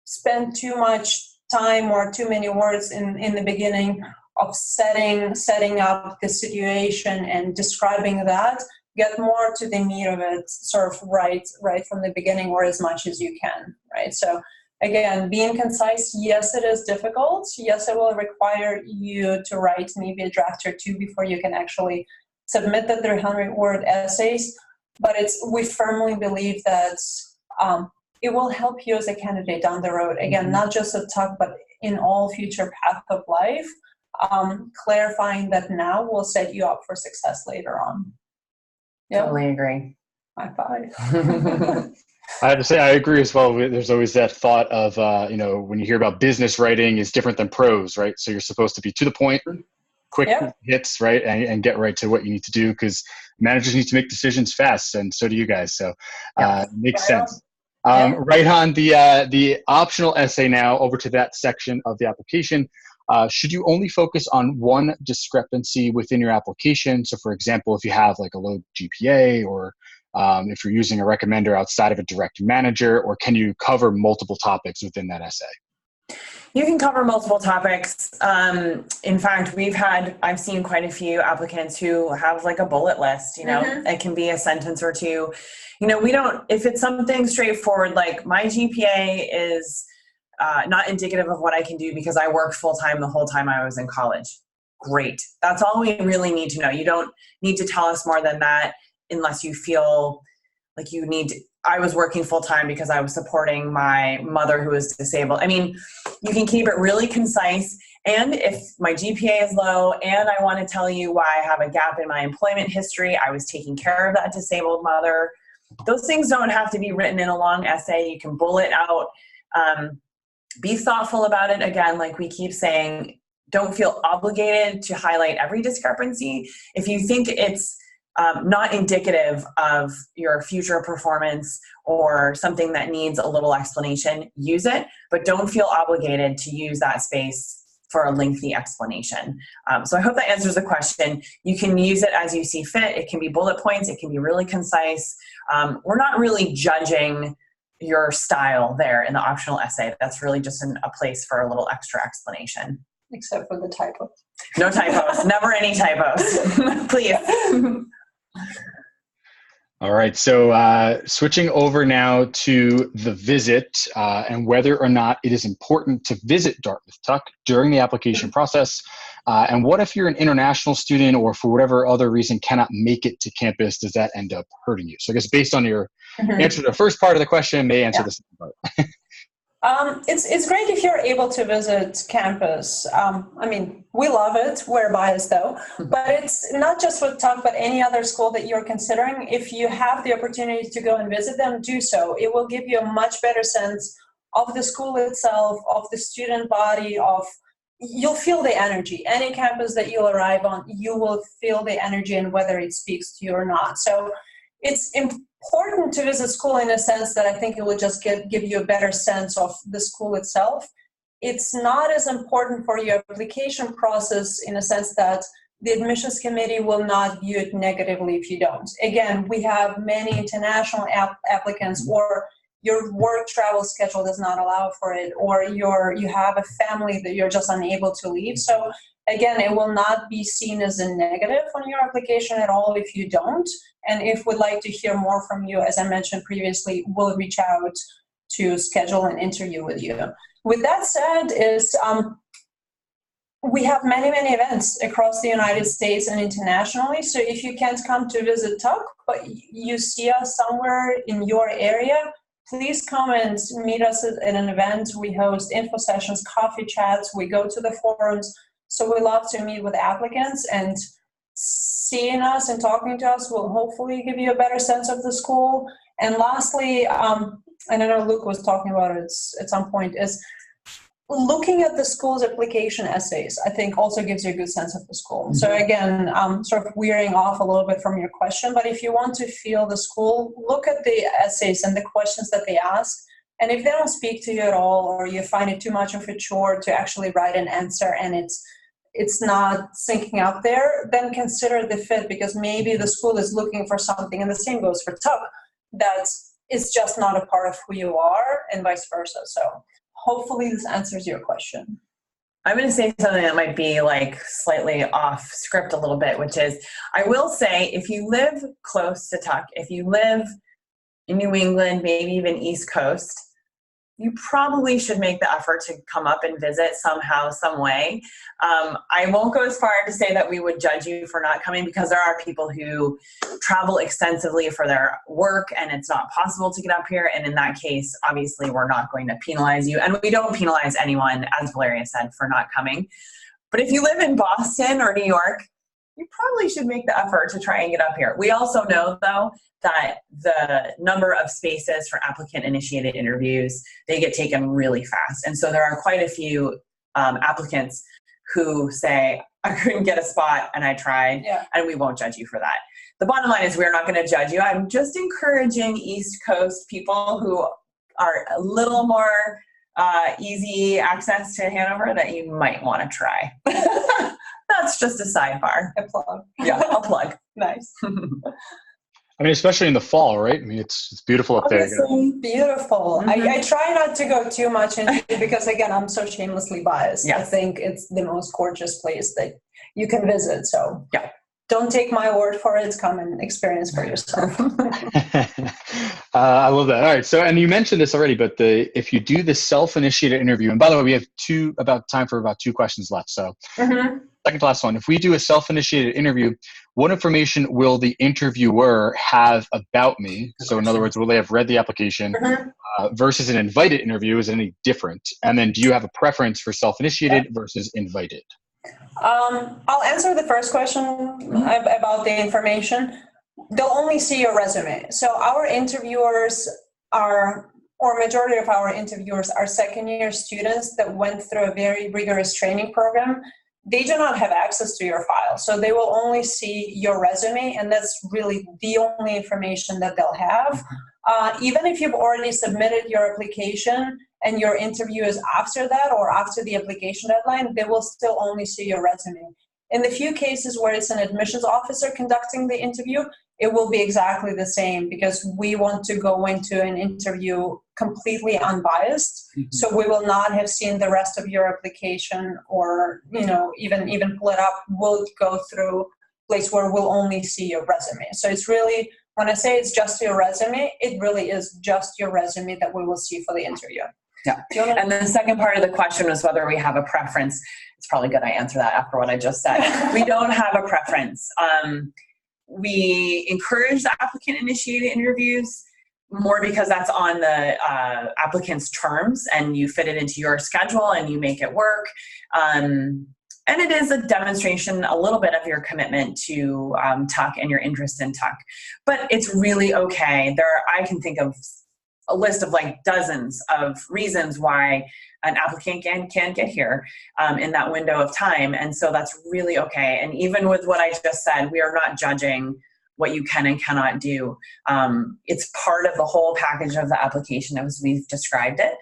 spend too much time or too many words in the beginning of setting up the situation and describing that. Get more to the meat of it, sort of right from the beginning, or as much as you can, right? So again, being concise, yes, it is difficult. Yes, it will require you to write maybe a draft or 2 before you can actually submit the 300-word essays. But we firmly believe that it will help you as a candidate down the road. Again, not just at Tuck, but in all future paths of life. Clarifying that now will set you up for success later on. Yep. Totally agree. High 5. I have to say, I agree as well. There's always that thought of, when you hear about business writing is different than prose, right? So you're supposed to be to the point, quick hits, right? And get right to what you need to do, because managers need to make decisions fast, and so do you guys. So makes sense. Right on the optional essay now, over to that section of the application. Should you only focus on one discrepancy within your application? So for example, if you have like a low GPA, or if you're using a recommender outside of a direct manager, or can you cover multiple topics within that essay? You can cover multiple topics. In fact, I've seen quite a few applicants who have like a bullet list, It can be a sentence or 2. If it's something straightforward, like my GPA is not indicative of what I can do because I worked full-time the whole time I was in college. Great. That's all we really need to know. You don't need to tell us more than that unless you feel like you need to. I was working full-time because I was supporting my mother who was disabled. I mean, you can keep it really concise. And if my GPA is low and I want to tell you why I have a gap in my employment history, I was taking care of that disabled mother. Those things don't have to be written in a long essay. You can bullet out. Be thoughtful about it. Again, like we keep saying, don't feel obligated to highlight every discrepancy. If you think it's not indicative of your future performance or something that needs a little explanation, use it, but don't feel obligated to use that space for a lengthy explanation. So I hope that answers the question. You can use it as you see fit. It can be bullet points. It can be really concise. We're not really judging your style there in the optional essay. That's really just a place for a little extra explanation. Except for the typos. No typos. Never any typos. Please. All right, so switching over now to the visit and whether or not it is important to visit Dartmouth Tuck during the application process. And what if you're an international student or for whatever other reason cannot make it to campus? Does that end up hurting you? So I guess based on your answer to the first part of the question, may answer the second part. It's great if you're able to visit campus. I mean, we love it. We're biased though, but it's not just with Tuck, but any other school that you're considering. If you have the opportunity to go and visit them, do so. It will give you a much better sense of the school itself, of the student body, you'll feel the energy. Any campus that you'll arrive on, you will feel the energy and whether it speaks to you or not. So it's important to visit school in a sense that I think it will just give you a better sense of the school itself. It's not as important for your application process in a sense that the admissions committee will not view it negatively if you don't. Again, we have many international applicants, or your work travel schedule does not allow for it, or you have a family that you're just unable to leave. So again, it will not be seen as a negative on your application at all if you don't. And if we'd like to hear more from you, as I mentioned previously, we'll reach out to schedule an interview with you. With that said, we have many, many events across the United States and internationally. So if you can't come to visit Tuck, but you see us somewhere in your area, please come and meet us at an event. We host info sessions, coffee chats, we go to the forums. So we love to meet with applicants, and seeing us and talking to us will hopefully give you a better sense of the school. And lastly, and I know Luke was talking about it at some point, is looking at the school's application essays, I think also gives you a good sense of the school. So again, I'm sort of veering off a little bit from your question, but if you want to feel the school, look at the essays and the questions that they ask. And if they don't speak to you at all, or you find it too much of a chore to actually write an answer and it's not syncing up there, then consider the fit, because maybe the school is looking for something, and the same goes for Tuck, that is just not a part of who you are, and vice versa. So hopefully this answers your question. I'm going to say something that might be like slightly off script a little bit, which is, I will say, if you live close to Tuck, if you live in New England, maybe even East Coast, you probably should make the effort to come up and visit somehow, some way. I won't go as far to say that we would judge you for not coming, because there are people who travel extensively for their work and it's not possible to get up here. And in that case, obviously, we're not going to penalize you. And we don't penalize anyone, as Valeria said, for not coming. But if you live in Boston or New York, you probably should make the effort to try and get up here. We also know, though, that the number of spaces for applicant-initiated interviews, they get taken really fast. And so there are quite a few applicants who say, I couldn't get a spot and I tried, and we won't judge you for that. The bottom line is, we're not going to judge you. I'm just encouraging East Coast people who are a little more easy access to Hanover that you might want to try. That's just a sidebar. A plug. Yeah, a plug. Nice. I mean, especially in the fall, right? I mean, it's beautiful up there. Beautiful. I try not to go too much into it because, again, I'm so shamelessly biased. Yeah. I think it's the most gorgeous place that you can visit. So yeah, don't take my word for it. Come and experience for yourself. I love that. All right. So, and you mentioned this already, but if you do the self-initiated interview, and by the way, we have time for about 2 questions left. So second to last one, if we do a self-initiated interview, what information will the interviewer have about me? So in other words, will they have read the application versus an invited interview? Is it any different? And then do you have a preference for self-initiated versus invited? I'll answer the first question about the information. They'll only see your resume. So our interviewers majority of our interviewers are second-year students that went through a very rigorous training program. They do not have access to your file. So they will only see your resume, and that's really the only information that they'll have. Even if you've already submitted your application, and your interview is after that or after the application deadline, they will still only see your resume. In the few cases where it's an admissions officer conducting the interview, it will be exactly the same, because we want to go into an interview completely unbiased. Mm-hmm. So we will not have seen the rest of your application, or even pull it up. We'll go through a place where we'll only see your resume. So it's really, when I say it's just your resume, it really is just your resume that we will see for the interview. Yeah. And the second part of the question was whether we have a preference. It's probably good I answer that after what I just said. We don't have a preference. We encourage the applicant-initiated interviews more because that's on the applicant's terms, and you fit it into your schedule and you make it work. And it is a demonstration, a little bit of your commitment to Tuck and your interest in Tuck. But it's really okay. I can think of a list of like dozens of reasons why an applicant can't get here in that window of time. And so that's really okay. And even with what I just said, we are not judging what you can and cannot do. It's part of the whole package of the application as we've described it.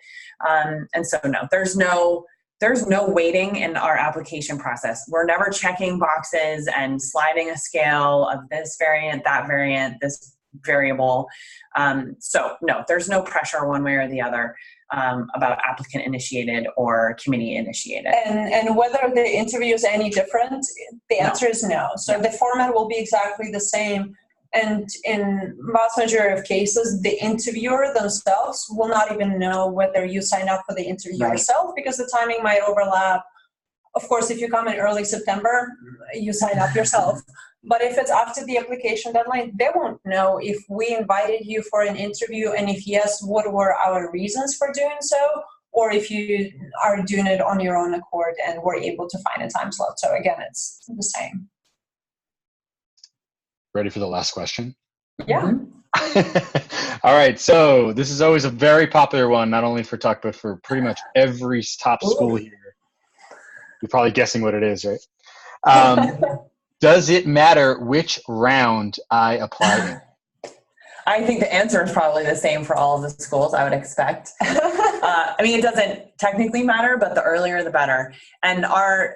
And so no, there's no waiting in our application process. We're never checking boxes and sliding a scale of this variant, that variant, this variable. So no, there's no pressure one way or the other about applicant initiated or committee initiated. And whether the interview is any different, the answer is no. So the format will be exactly the same. And in vast majority of cases, the interviewer themselves will not even know whether you sign up for the interview yourself, because the timing might overlap. Of course, if you come in early September, you sign up yourself. But if it's after the application deadline, they won't know if we invited you for an interview, and if yes, what were our reasons for doing so, or if you are doing it on your own accord and were able to find a time slot. So again, it's the same. Ready for the last question? Yeah. All right. So this is always a very popular one, not only for Tuck, but for pretty much every top school here. You're probably guessing what it is, right? Does it matter which round I apply in? I think the answer is probably the same for all of the schools, I would expect. I mean, it doesn't technically matter, but the earlier the better. And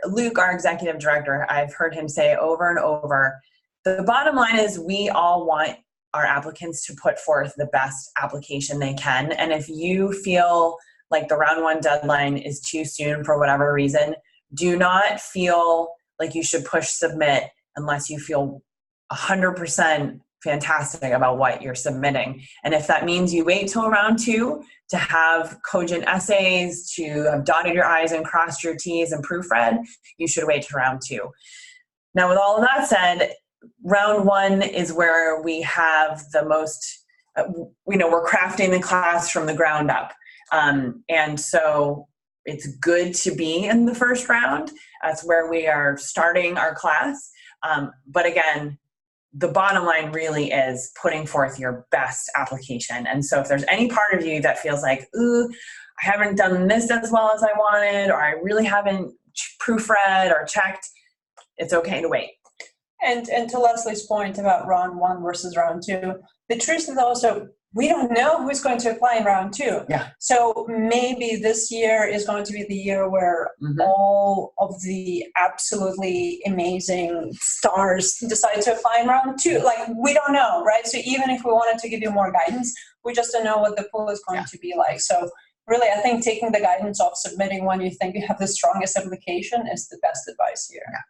Luke, our executive director, I've heard him say over and over, the bottom line is we all want our applicants to put forth the best application they can. And if you feel like the round one deadline is too soon for whatever reason, do not feel like you should push submit unless you feel 100% fantastic about what you're submitting. And if that means you wait till round two to have cogent essays, to have dotted your I's and crossed your T's and proofread, you should wait till round two. Now, with all of that said, round one is where we have the most, we're crafting the class from the ground up. And so it's good to be in the first round. That's where we are starting our class. But again, the bottom line really is putting forth your best application. And so if there's any part of you that feels like, ooh, I haven't done this as well as I wanted, or I really haven't proofread or checked, it's okay to wait. And to Leslie's point about round one versus round two, the truth is also, we don't know who's going to apply in round two. Yeah. So maybe this year is going to be the year where all of the absolutely amazing stars decide to apply in round two. Like, we don't know, right? So even if we wanted to give you more guidance, we just don't know what the pool is going to be like. So really, I think taking the guidance of submitting when you think you have the strongest application is the best advice here. Yeah.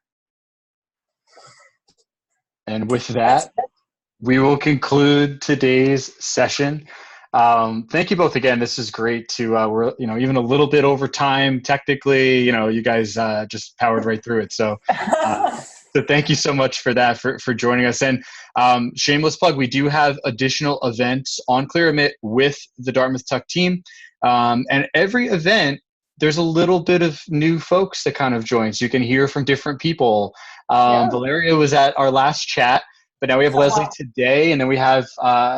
And with that, we will conclude today's session. Thank you both again. This is great to, we're, even a little bit over time, technically, you guys just powered right through it. So, so thank you so much for that, for joining us. And shameless plug, we do have additional events on ClearAdmit with the Dartmouth Tuck team. And every event, there's a little bit of new folks that kind of join. So you can hear from different people. Valeria was at our last chat. But now we have Lesley today, and then we have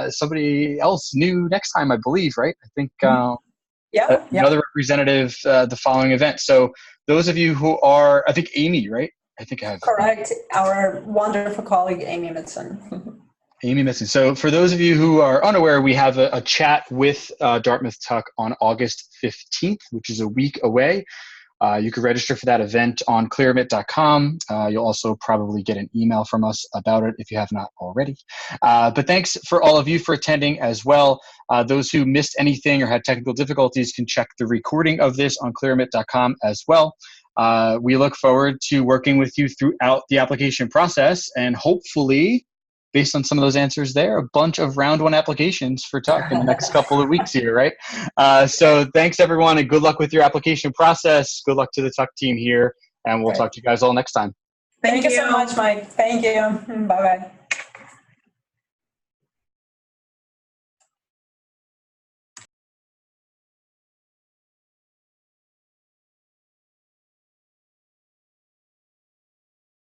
somebody else new next time, I believe, right? I think another representative the following event. So those of you who are, I think Amy, right? I think I have. Correct. Our wonderful colleague, Amy Mitson. Amy missing. So for those of you who are unaware, we have a chat with Dartmouth Tuck on August 15th, which is a week away. You can register for that event on clearimit.com. You'll also probably get an email from us about it if you have not already. But thanks for all of you for attending as well. Those who missed anything or had technical difficulties can check the recording of this on clearimit.com as well. We look forward to working with you throughout the application process, and hopefully, based on some of those answers there, a bunch of round one applications for Tuck in the next couple of weeks here, right? So thanks, everyone, and good luck with your application process. Good luck to the Tuck team here, and we'll talk to you guys all next time. Thank you so much, Mike. Thank you. Bye-bye.